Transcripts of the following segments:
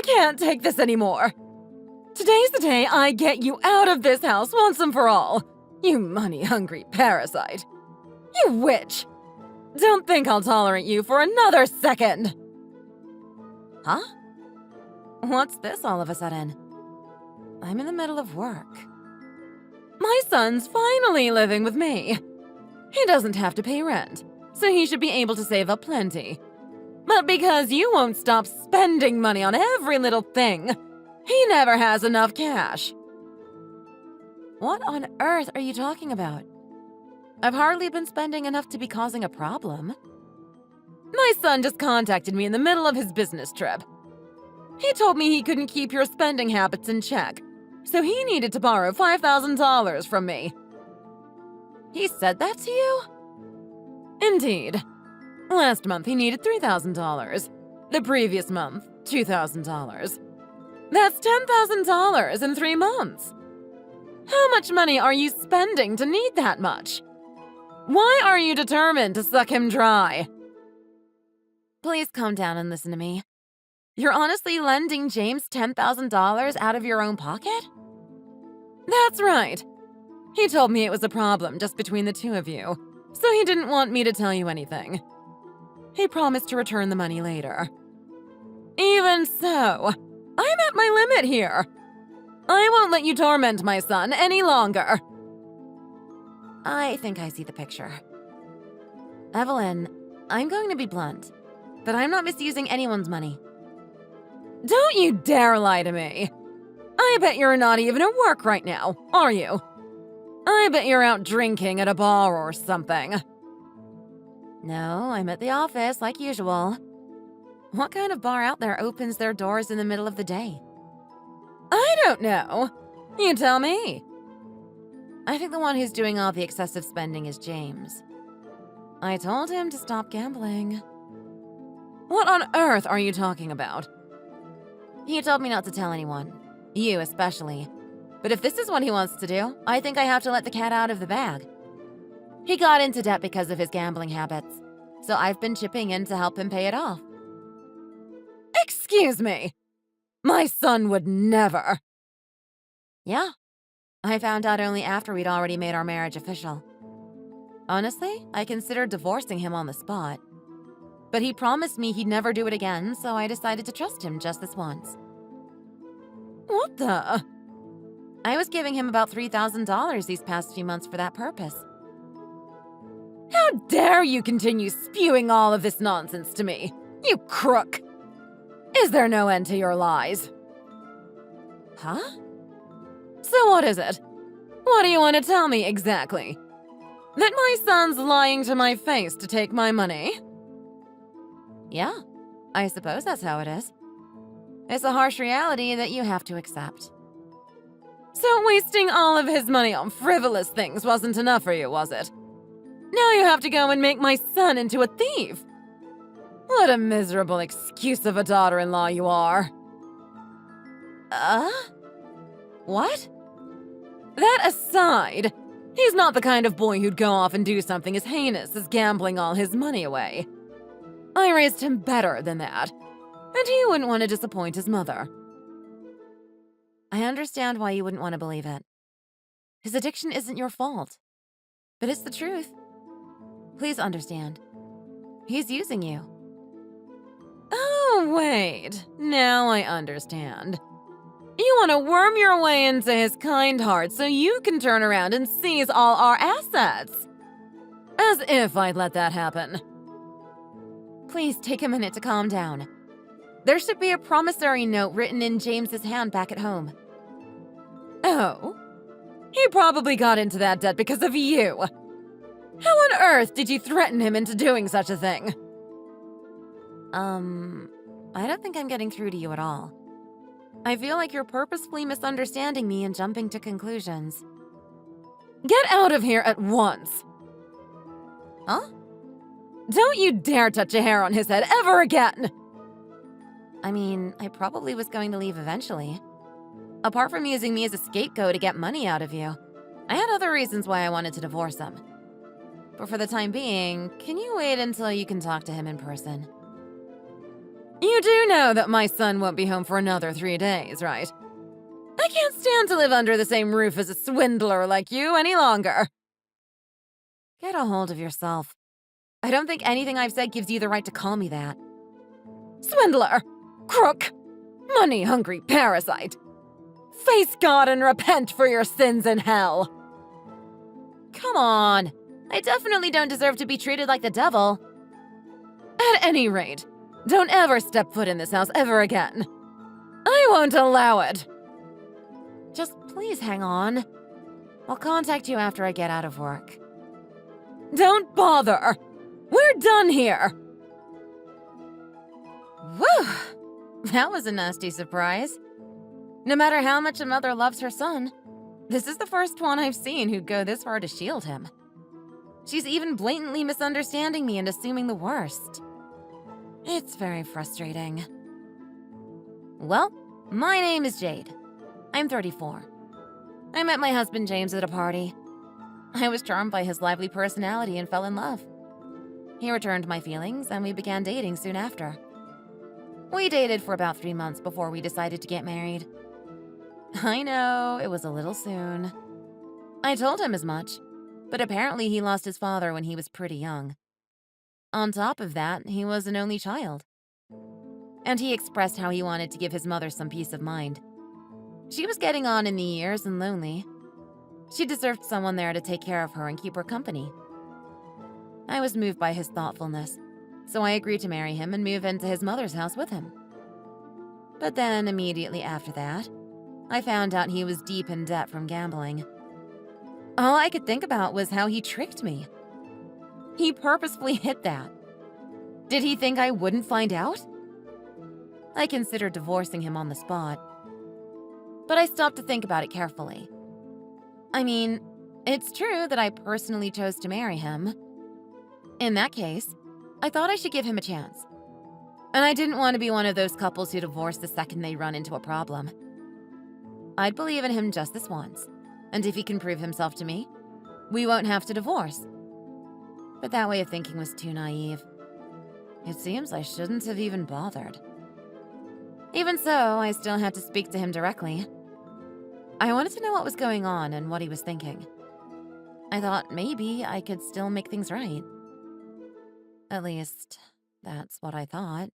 I can't take this anymore. Today's the day I get you out of this house once and for all. You money-hungry parasite. You witch. Don't think I'll tolerate you for another second. Huh? What's this all of a sudden? I'm in the middle of work. My son's finally living with me. He doesn't have to pay rent, so he should be able to save up plenty. But because you won't stop spending money on every little thing, he never has enough cash. What on earth are you talking about? I've hardly been spending enough to be causing a problem. My son just contacted me in the middle of his business trip. He told me he couldn't keep your spending habits in check, so he needed to borrow $5,000 from me. He said that to you? Indeed. Last month he needed $3,000. The previous month, $2,000. That's $10,000 in 3 months. How much money are you spending to need that much? Why are you determined to suck him dry? Please calm down and listen to me. You're honestly lending James $10,000 out of your own pocket? That's right. He told me it was a problem just between the two of you, so he didn't want me to tell you anything. He promised to return the money later. Even so, I'm at my limit here. I won't let you torment my son any longer. I think I see the picture. Evelyn, I'm going to be blunt, but I'm not misusing anyone's money. Don't you dare lie to me. I bet you're not even at work right now, are you? I bet you're out drinking at a bar or something. No, I'm at the office like usual. What kind of bar out there opens their doors in the middle of the day? I don't know. You tell me. I think the one who's doing all the excessive spending is James. I told him to stop gambling. What on earth are you talking about? He told me not to tell anyone. You especially. But if this is what he wants to do, I think I have to let the cat out of the bag. He got into debt because of his gambling habits, so I've been chipping in to help him pay it off. Excuse me. My son would never. Yeah. I found out only after we'd already made our marriage official. Honestly, I considered divorcing him on the spot. But he promised me he'd never do it again, so I decided to trust him just this once. What the? I was giving him about $3,000 these past few months for that purpose. How dare you continue spewing all of this nonsense to me, you crook! Is there no end to your lies? Huh? So what is it? What do you want to tell me exactly? That my son's lying to my face to take my money? Yeah, I suppose that's how it is. It's a harsh reality that you have to accept. So wasting all of his money on frivolous things wasn't enough for you, was it? Now you have to go and make my son into a thief. What a miserable excuse of a daughter-in-law you are. What? That aside, he's not the kind of boy who'd go off and do something as heinous as gambling all his money away. I raised him better than that, and he wouldn't want to disappoint his mother. I understand why you wouldn't want to believe it. His addiction isn't your fault, but it's the truth. Please understand. He's using you. Oh, wait. Now I understand. You want to worm your way into his kind heart so you can turn around and seize all our assets. As if I'd let that happen. Please take a minute to calm down. There should be a promissory note written in James's hand back at home. Oh? He probably got into that debt because of you. How on earth did you threaten him into doing such a thing? I don't think I'm getting through to you at all. I feel like you're purposefully misunderstanding me and jumping to conclusions. Get out of here at once! Huh? Don't you dare touch a hair on his head ever again! I mean, I probably was going to leave eventually. Apart from using me as a scapegoat to get money out of you, I had other reasons why I wanted to divorce him. But for the time being, can you wait until you can talk to him in person? You do know that my son won't be home for another 3 days, right? I can't stand to live under the same roof as a swindler like you any longer. Get a hold of yourself. I don't think anything I've said gives you the right to call me that. Swindler! Crook! Money-hungry parasite! Face God and repent for your sins in hell! Come on! I definitely don't deserve to be treated like the devil. At any rate, don't ever step foot in this house ever again. I won't allow it. Just please hang on. I'll contact you after I get out of work. Don't bother! We're done here! Whew! That was a nasty surprise. No matter how much a mother loves her son, this is the first one I've seen who'd go this far to shield him. She's even blatantly misunderstanding me and assuming the worst. It's very frustrating. Well, my name is Jade. I'm 34. I met my husband James at a party. I was charmed by his lively personality and fell in love. He returned my feelings and we began dating soon after. We dated for about 3 months before we decided to get married. I know, it was a little soon. I told him as much, but apparently he lost his father when he was pretty young. On top of that, he was an only child. And he expressed how he wanted to give his mother some peace of mind. She was getting on in the years and lonely. She deserved someone there to take care of her and keep her company. I was moved by his thoughtfulness, so I agreed to marry him and move into his mother's house with him. But then, immediately after that, I found out he was deep in debt from gambling. All I could think about was how he tricked me. He purposefully hid that. Did he think I wouldn't find out? I considered divorcing him on the spot. But I stopped to think about it carefully. I mean, it's true that I personally chose to marry him. In that case, I thought I should give him a chance. And I didn't want to be one of those couples who divorce the second they run into a problem. I'd believe in him just this once, and if he can prove himself to me, we won't have to divorce. But that way of thinking was too naive. It seems I shouldn't have even bothered. Even so, I still had to speak to him directly. I wanted to know what was going on and what he was thinking. I thought maybe I could still make things right. At least, that's what I thought.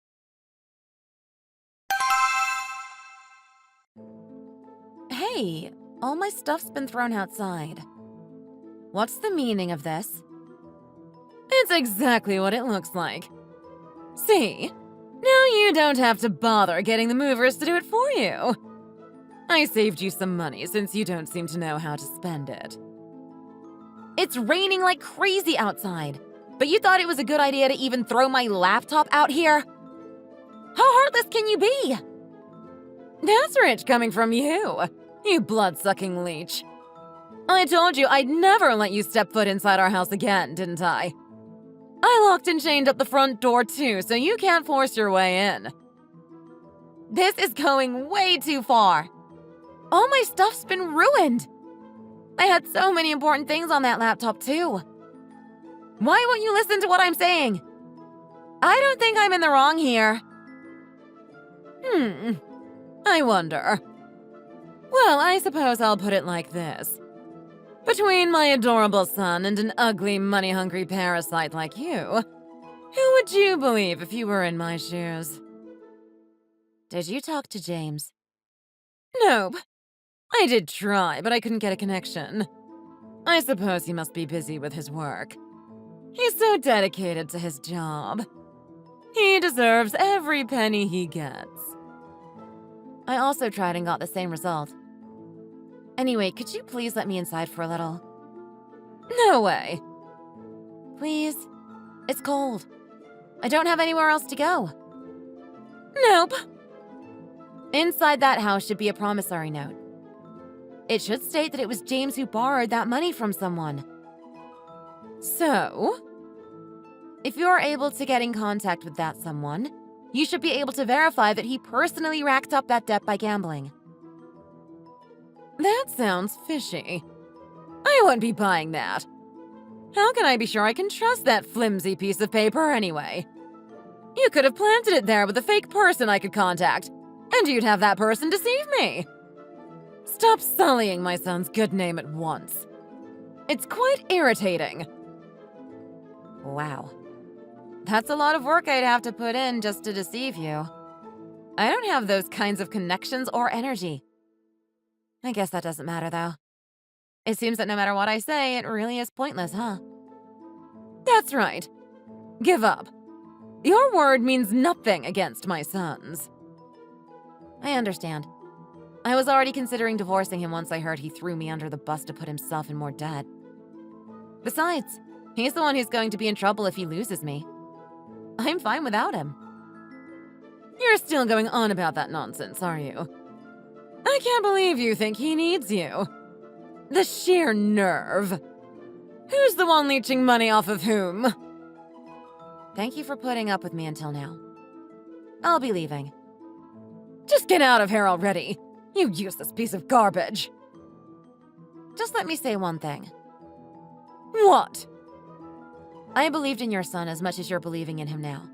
Hey, all my stuff's been thrown outside. What's the meaning of this? It's exactly what it looks like. See? Now you don't have to bother getting the movers to do it for you. I saved you some money since you don't seem to know how to spend it. It's raining like crazy outside, but you thought it was a good idea to even throw my laptop out here? How heartless can you be? That's rich coming from you, you blood-sucking leech. I told you I'd never let you step foot inside our house again, didn't I? I locked and chained up the front door too, so you can't force your way in. This is going way too far. All my stuff's been ruined. I had so many important things on that laptop too. Why won't you listen to what I'm saying? I don't think I'm in the wrong here. I wonder. Well, I suppose I'll put it like this. Between my adorable son and an ugly, money-hungry parasite like you, who would you believe if you were in my shoes? Did you talk to James? Nope. I did try, but I couldn't get a connection. I suppose he must be busy with his work. He's so dedicated to his job. He deserves every penny he gets. I also tried and got the same result. Anyway, could you please let me inside for a little? No way. Please? It's cold. I don't have anywhere else to go. Nope. Inside that house should be a promissory note. It should state that it was James who borrowed that money from someone. So, if you're able to get in contact with that someone, you should be able to verify that he personally racked up that debt by gambling. That sounds fishy. I wouldn't be buying that. How can I be sure I can trust that flimsy piece of paper anyway? You could have planted it there with a fake person I could contact, and you'd have that person deceive me. Stop sullying my son's good name at once. It's quite irritating. Wow. That's a lot of work I'd have to put in just to deceive you. I don't have those kinds of connections or energy. I guess that doesn't matter, though. It seems that no matter what I say, it really is pointless, huh? That's right. Give up. Your word means nothing against my son's. I understand. I was already considering divorcing him once I heard he threw me under the bus to put himself in more debt. Besides, he's the one who's going to be in trouble if he loses me. I'm fine without him. You're still going on about that nonsense, are you? I can't believe you think he needs you. The sheer nerve. Who's the one leeching money off of whom? Thank you for putting up with me until now. I'll be leaving. Just get out of here already, you useless piece of garbage. Just let me say one thing. What? I believed in your son as much as you're believing in him now.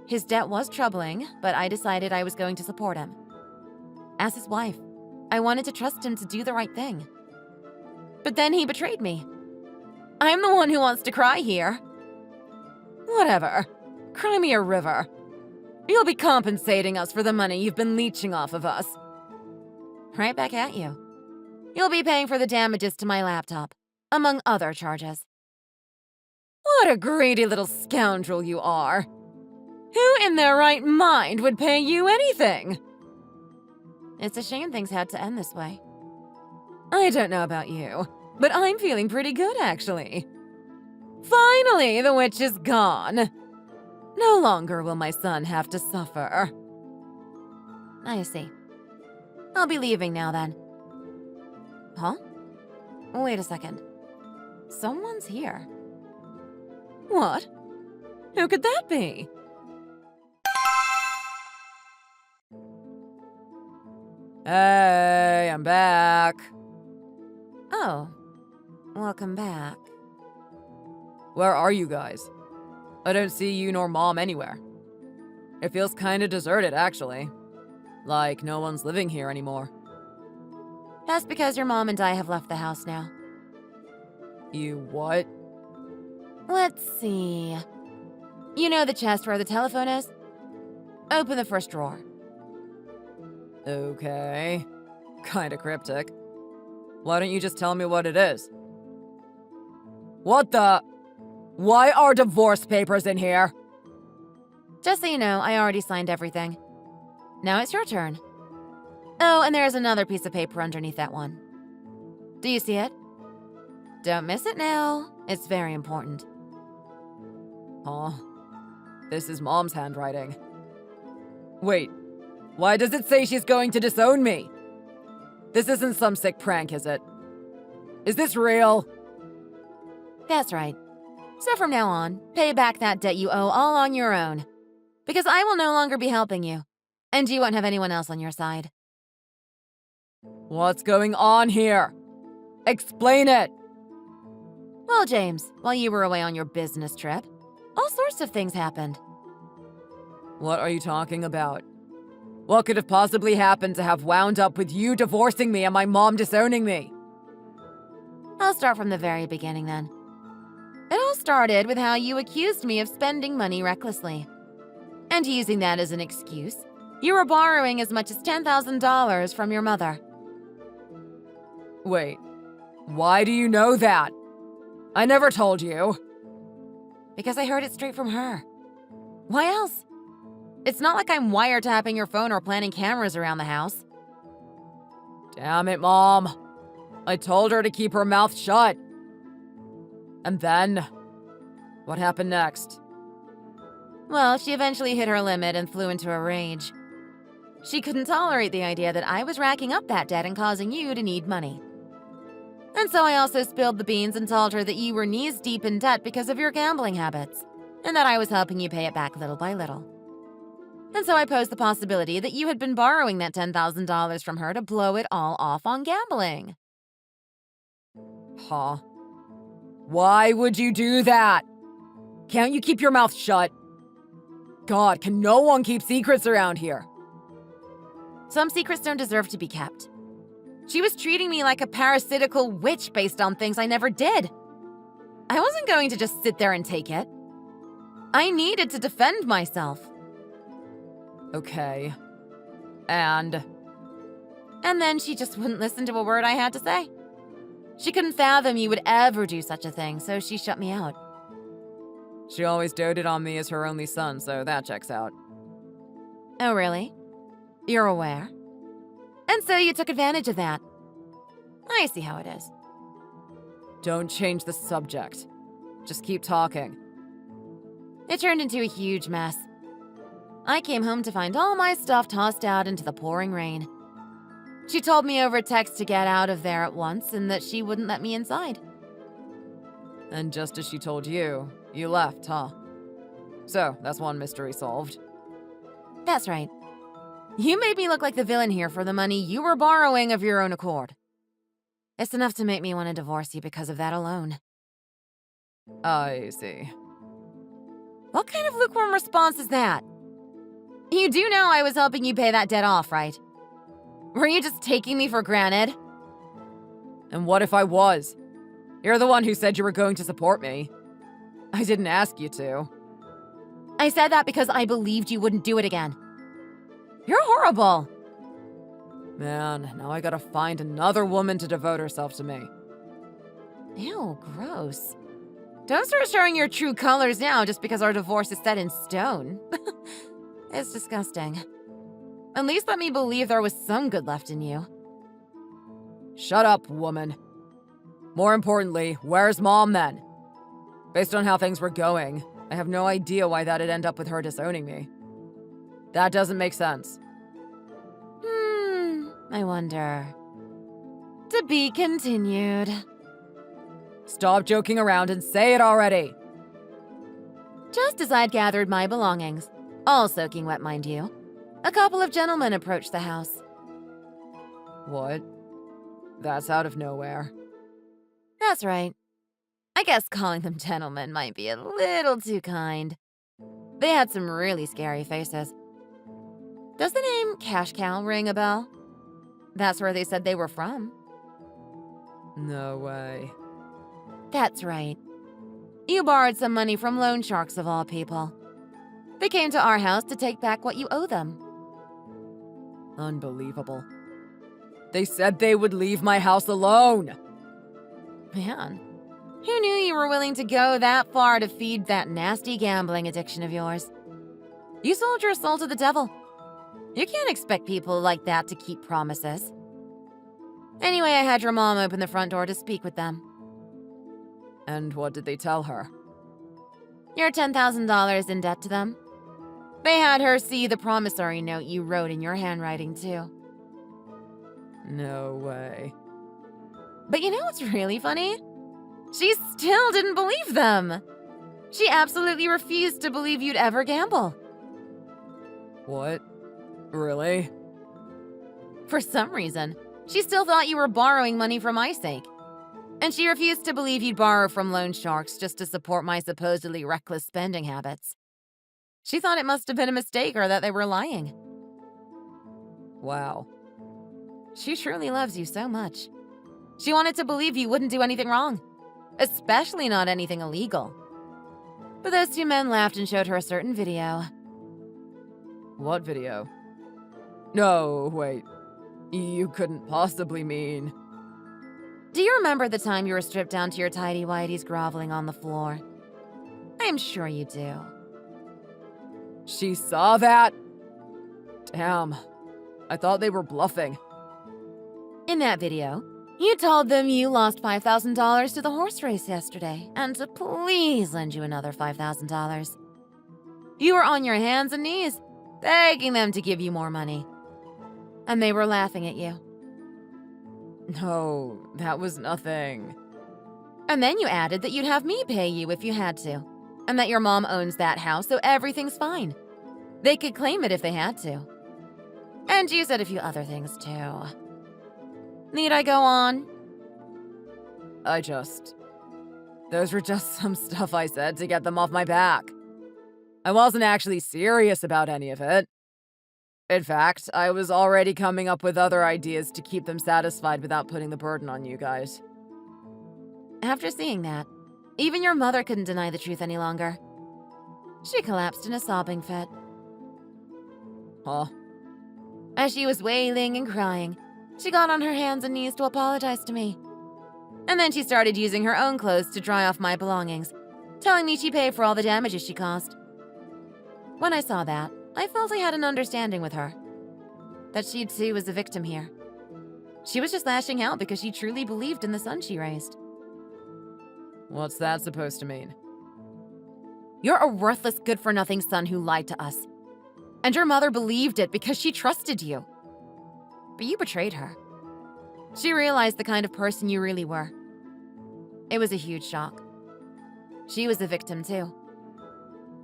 His debt was troubling, but I decided I was going to support him. As his wife, I wanted to trust him to do the right thing. But then he betrayed me. I'm the one who wants to cry here. Whatever. Cry me a river. You'll be compensating us for the money you've been leeching off of us. Right back at you. You'll be paying for the damages to my laptop, among other charges. What a greedy little scoundrel you are. Who in their right mind would pay you anything? It's a shame things had to end this way. I don't know about you, but I'm feeling pretty good, actually. Finally, the witch is gone. No longer will my son have to suffer. I see. I'll be leaving now, then. Huh? Wait a second. Someone's here. What? Who could that be? Hey, I'm back. Oh, welcome back. Where are you guys? I don't see you nor Mom anywhere. It feels kinda deserted, actually. Like no one's living here anymore. That's because your mom and I have left the house now. You what? Let's see. You know the chest where the telephone is? Open the first drawer. Okay. Kinda cryptic. Why don't you just tell me what it is? What the? Why are divorce papers in here? Just so you know, I already signed everything. Now it's your turn. Oh, and there's another piece of paper underneath that one. Do you see it? Don't miss it now. It's very important. Huh? This is Mom's handwriting. Wait, why does it say she's going to disown me? This isn't some sick prank, is it? Is this real? That's right. So from now on, pay back that debt you owe all on your own. Because I will no longer be helping you. And you won't have anyone else on your side. What's going on here? Explain it! Well, James, while you were away on your business trip, all sorts of things happened. What are you talking about? What could have possibly happened to have wound up with you divorcing me and my mom disowning me? I'll start from the very beginning then. It all started with how you accused me of spending money recklessly. And using that as an excuse, you were borrowing as much as $10,000 from your mother. Wait, why do you know that? I never told you. Because I heard it straight from her. Why else? It's not like I'm wiretapping your phone or planting cameras around the house. Damn it, Mom. I told her to keep her mouth shut. And then, what happened next? Well, she eventually hit her limit and flew into a rage. She couldn't tolerate the idea that I was racking up that debt and causing you to need money. And so I also spilled the beans and told her that you were knees-deep in debt because of your gambling habits, and that I was helping you pay it back little by little. And so I posed the possibility that you had been borrowing that $10,000 from her to blow it all off on gambling. Huh? Why would you do that? Can't you keep your mouth shut? God, can no one keep secrets around here? Some secrets don't deserve to be kept. She was treating me like a parasitical witch based on things I never did. I wasn't going to just sit there and take it. I needed to defend myself. Okay. And then she just wouldn't listen to a word I had to say. She couldn't fathom you would ever do such a thing, so she shut me out. she always doted on me as her only son, so that checks out. Oh, really? You're aware? And so you took advantage of that. I see how it is. Don't change the subject. Just keep talking. It turned into a huge mess. I came home to find all my stuff tossed out into the pouring rain. She told me over text to get out of there at once and that she wouldn't let me inside. And just as she told you, you left, huh? So, that's one mystery solved. That's right. You made me look like the villain here for the money you were borrowing of your own accord. It's enough to make me want to divorce you because of that alone. I see. What kind of lukewarm response is that? You do know I was helping you pay that debt off, right? Were you just taking me for granted? And what if I was? You're the one who said you were going to support me. I didn't ask you to. I said that because I believed you wouldn't do it again. You're horrible. Man, now I gotta find another woman to devote herself to me. Ew, gross. Don't start showing your true colors now just because our divorce is set in stone. It's disgusting. At least let me believe there was some good left in you. Shut up, woman. More importantly, where's Mom then? Based on how things were going, I have no idea why that'd end up with her disowning me. That doesn't make sense. I wonder. To be continued. Stop joking around and say it already. Just as I'd gathered my belongings, all soaking wet, mind you, a couple of gentlemen approached the house. What? That's out of nowhere. That's right. I guess calling them gentlemen might be a little too kind. They had some really scary faces. Does the name Cash Cow ring a bell? That's where they said they were from. No way. That's right. You borrowed some money from loan sharks of all people. They came to our house to take back what you owe them. Unbelievable. They said they would leave my house alone. Man, who knew you were willing to go that far to feed that nasty gambling addiction of yours? You sold your soul to the devil. You can't expect people like that to keep promises. Anyway, I had your mom open the front door to speak with them. And what did they tell her? You're $10,000 in debt to them. They had her see the promissory note you wrote in your handwriting, too. No way. But you know what's really funny? She still didn't believe them. She absolutely refused to believe you'd ever gamble. What? Really? For some reason, she still thought you were borrowing money for my sake. And she refused to believe you'd borrow from loan sharks just to support my supposedly reckless spending habits. She thought it must have been a mistake or that they were lying. Wow. She truly loves you so much. She wanted to believe you wouldn't do anything wrong, especially not anything illegal. But those two men laughed and showed her a certain video. What video? No, wait. You couldn't possibly mean... Do you remember the time you were stripped down to your tighty-whities groveling on the floor? I'm sure you do. She saw that? Damn. I thought they were bluffing. In that video, you told them you lost $5,000 to the horse race yesterday and to please lend you another $5,000. You were on your hands and knees, begging them to give you more money. And they were laughing at you. No, that was nothing. And then you added that you'd have me pay you if you had to, and that your mom owns that house, so everything's fine. They could claim it if they had to. And you said a few other things, too. Need I go on? Those were just some stuff I said to get them off my back. I wasn't actually serious about any of it. In fact, I was already coming up with other ideas to keep them satisfied without putting the burden on you guys. After seeing that, even your mother couldn't deny the truth any longer. She collapsed in a sobbing fit. Huh? As she was wailing and crying, she got on her hands and knees to apologize to me. And then she started using her own clothes to dry off my belongings, telling me she'd pay for all the damages she caused. When I saw that, I felt I had an understanding with her. That she too was a victim here. She was just lashing out because she truly believed in the son she raised. What's that supposed to mean? You're a worthless, good-for-nothing son who lied to us. And your mother believed it because she trusted you. But you betrayed her. She realized the kind of person you really were. It was a huge shock. She was a victim too.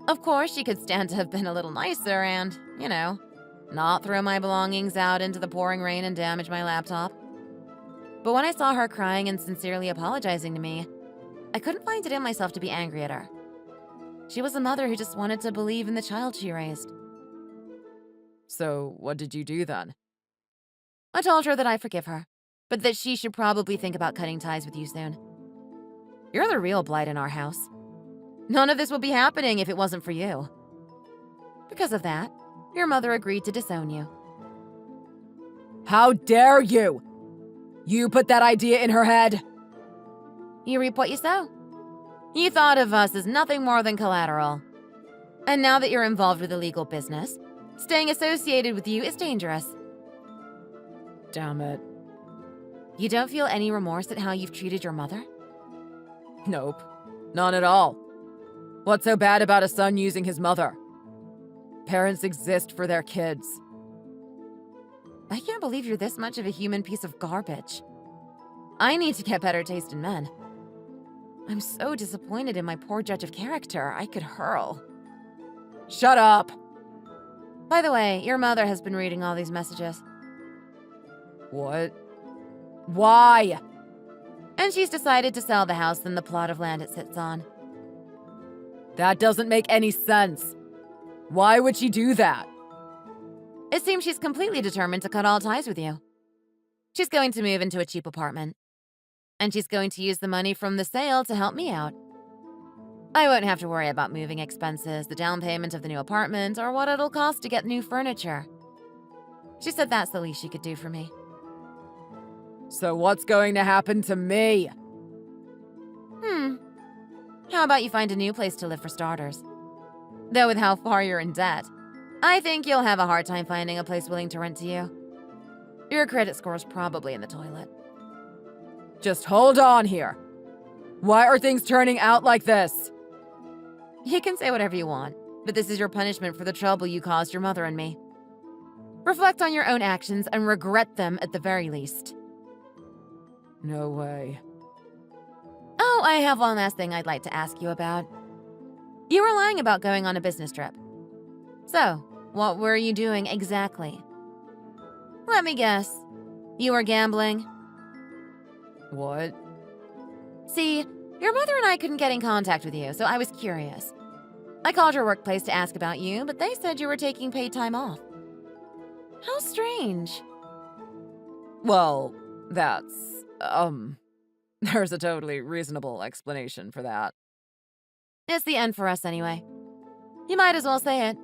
Of course, she could stand to have been a little nicer and, not throw my belongings out into the pouring rain and damage my laptop. But when I saw her crying and sincerely apologizing to me, I couldn't find it in myself to be angry at her. She was a mother who just wanted to believe in the child she raised. So, what did you do then? I told her that I forgive her, but that she should probably think about cutting ties with you soon. You're the real blight in our house. None of this would be happening if it wasn't for you. Because of that, your mother agreed to disown you. How dare you! You put that idea in her head! You reap what you sow. You thought of us as nothing more than collateral. And now that you're involved with illegal business, staying associated with you is dangerous. Damn it. You don't feel any remorse at how you've treated your mother? Nope. None at all. What's so bad about a son using his mother? Parents exist for their kids. I can't believe you're this much of a human piece of garbage. I need to get better taste in men. I'm so disappointed in my poor judge of character, I could hurl. Shut up! By the way, your mother has been reading all these messages. What? Why? And she's decided to sell the house and the plot of land it sits on. That doesn't make any sense. Why would she do that? It seems she's completely determined to cut all ties with you. She's going to move into a cheap apartment. And she's going to use the money from the sale to help me out. I won't have to worry about moving expenses, the down payment of the new apartment, or what it'll cost to get new furniture. She said that's the least she could do for me. So what's going to happen to me? How about you find a new place to live for starters? Though with how far you're in debt, I think you'll have a hard time finding a place willing to rent to you. Your credit score's probably in the toilet. Just hold on here. Why are things turning out like this? You can say whatever you want, but this is your punishment for the trouble you caused your mother and me. Reflect on your own actions and regret them at the very least. No way. Oh, I have one last thing I'd like to ask you about. You were lying about going on a business trip. So, what were you doing exactly? Let me guess. You were gambling? What? See, your mother and I couldn't get in contact with you, so I was curious. I called your workplace to ask about you, but they said you were taking paid time off. How strange. Well, that's, there's a totally reasonable explanation for that. It's the end for us anyway. You might as well say it.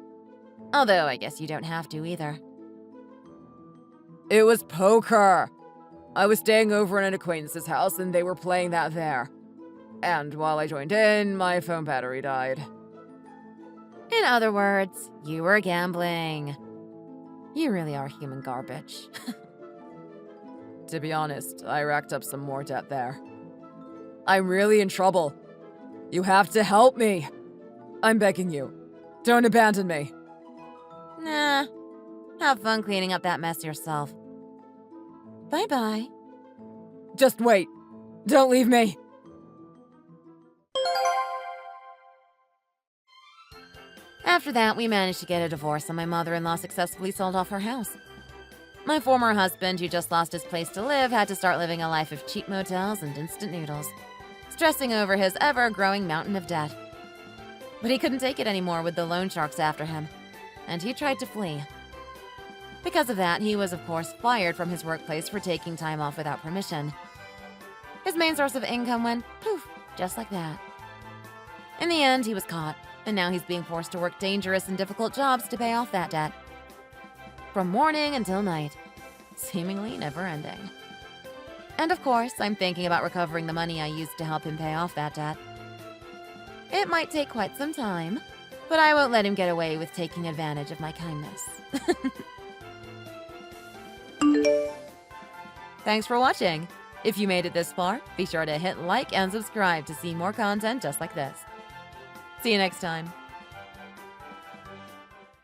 Although I guess you don't have to either. It was poker. I was staying over at an acquaintance's house and they were playing that there. And while I joined in, my phone battery died. In other words, you were gambling. You really are human garbage. To be honest, I racked up some more debt there. I'm really in trouble. You have to help me. I'm begging you. Don't abandon me. Nah. Have fun cleaning up that mess yourself. Bye-bye. Just wait. Don't leave me. After that, we managed to get a divorce and my mother-in-law successfully sold off her house. My former husband, who just lost his place to live, had to start living a life of cheap motels and instant noodles, stressing over his ever-growing mountain of debt. But he couldn't take it anymore with the loan sharks after him, and he tried to flee. Because of that, he was of course fired from his workplace for taking time off without permission. His main source of income went poof, just like that. In the end, he was caught, and now he's being forced to work dangerous and difficult jobs to pay off that debt. From morning until night, seemingly never ending. And of course, I'm thinking about recovering the money I used to help him pay off that debt. It might take quite some time, but I won't let him get away with taking advantage of my kindness. Thanks for watching. If you made it this far, be sure to hit like and subscribe to see more content just like this. See you next time.